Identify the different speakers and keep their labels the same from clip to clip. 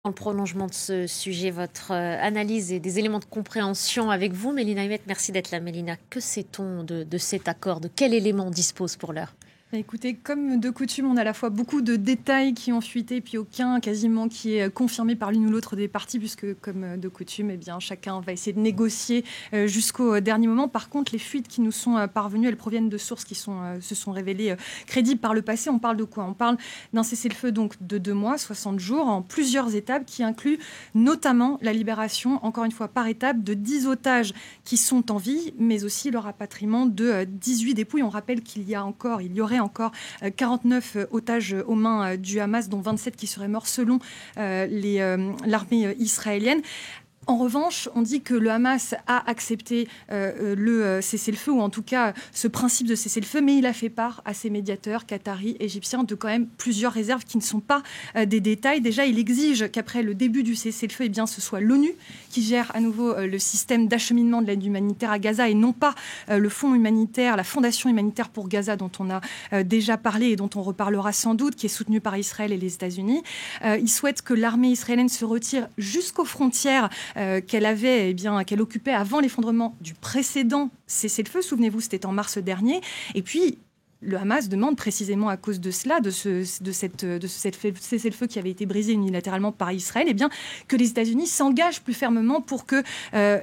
Speaker 1: En prolongement de ce sujet, votre analyse et des éléments de compréhension avec vous, Mélina Huet. Merci d'être là, Mélina. Que sait-on de cet accord? De quel élément on dispose pour l'heure?
Speaker 2: Écoutez, comme de coutume, on a à la fois beaucoup de détails qui ont fuité, puis aucun quasiment qui est confirmé par l'une ou l'autre des parties, puisque comme de coutume, eh bien, chacun va essayer de négocier jusqu'au dernier moment. Par contre, les fuites qui nous sont parvenues, elles proviennent de sources qui se sont révélées crédibles par le passé. On parle de quoi? On parle d'un cessez-le-feu donc de 2 mois, 60 jours, en plusieurs étapes, qui inclut notamment la libération, encore une fois par étape, de 10 otages qui sont en vie, mais aussi le rapatriement de 18 dépouilles. On rappelle qu'il y aurait encore 49 otages aux mains du Hamas, dont 27 qui seraient morts selon l'armée israélienne. En revanche, on dit que le Hamas a accepté le cessez-le-feu, ou en tout cas ce principe de cessez-le-feu, mais il a fait part à ses médiateurs qataris, égyptiens, de quand même plusieurs réserves qui ne sont pas des détails. Déjà, il exige qu'après le début du cessez-le-feu, eh bien, ce soit l'ONU qui gère à nouveau le système d'acheminement de l'aide humanitaire à Gaza et non pas le fonds humanitaire, la fondation humanitaire pour Gaza dont on a déjà parlé et dont on reparlera sans doute, qui est soutenue par Israël et les États-Unis. Il souhaite que l'armée israélienne se retire jusqu'aux frontières qu'elle occupait avant l'effondrement du précédent cessez-le-feu. Souvenez-vous, c'était en mars dernier. Et puis, le Hamas demande précisément à cause de cela, de ce cessez-le-feu qui avait été brisé unilatéralement par Israël, que les États-Unis s'engagent plus fermement pour que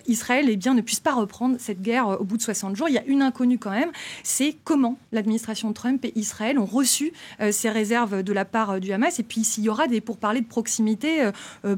Speaker 2: Israël ne puisse pas reprendre cette guerre au bout de 60 jours. Il y a une inconnue quand même, c'est comment l'administration Trump et Israël ont reçu ces réserves de la part du Hamas, et puis s'il y aura des pourparlers de proximité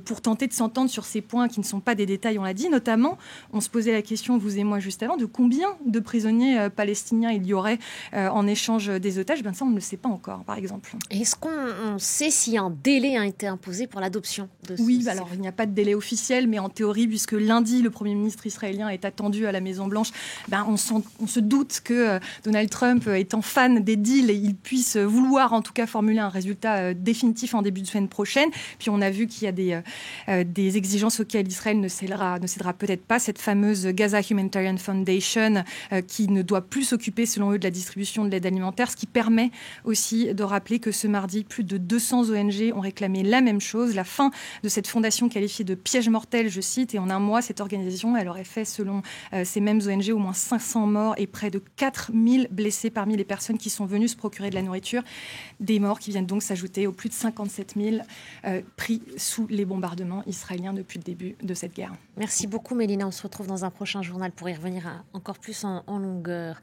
Speaker 2: pour tenter de s'entendre sur ces points qui ne sont pas des détails, on l'a dit. Notamment, on se posait la question, vous et moi juste avant, de combien de prisonniers palestiniens il y aurait en échange des otages. Ça, on ne le sait pas encore, par exemple.
Speaker 1: Est-ce qu'on sait si un délai a été imposé pour l'adoption de ce
Speaker 2: Oui, alors il n'y a pas de délai officiel, mais en théorie, puisque lundi, le Premier ministre israélien est attendu à la Maison-Blanche, on se doute que Donald Trump, étant fan des deals, il puisse vouloir en tout cas formuler un résultat définitif en début de semaine prochaine. Puis on a vu qu'il y a des exigences auxquelles Israël ne cédera peut-être pas. Cette fameuse Gaza Humanitarian Foundation qui ne doit plus s'occuper, selon eux, de la distribution de l'aide alimentaire, ce qui permet aussi de rappeler que ce mardi, plus de 200 ONG ont réclamé la même chose, la fin de cette fondation qualifiée de piège mortel, je cite, et en un mois, cette organisation, elle aurait fait, selon ces mêmes ONG, au moins 500 morts et près de 4000 blessés parmi les personnes qui sont venues se procurer de la nourriture, des morts qui viennent donc s'ajouter aux plus de 57 000 pris sous les bombardements israéliens depuis le début de cette guerre.
Speaker 1: Merci beaucoup, Mélina. On se retrouve dans un prochain journal pour y revenir encore plus en longueur.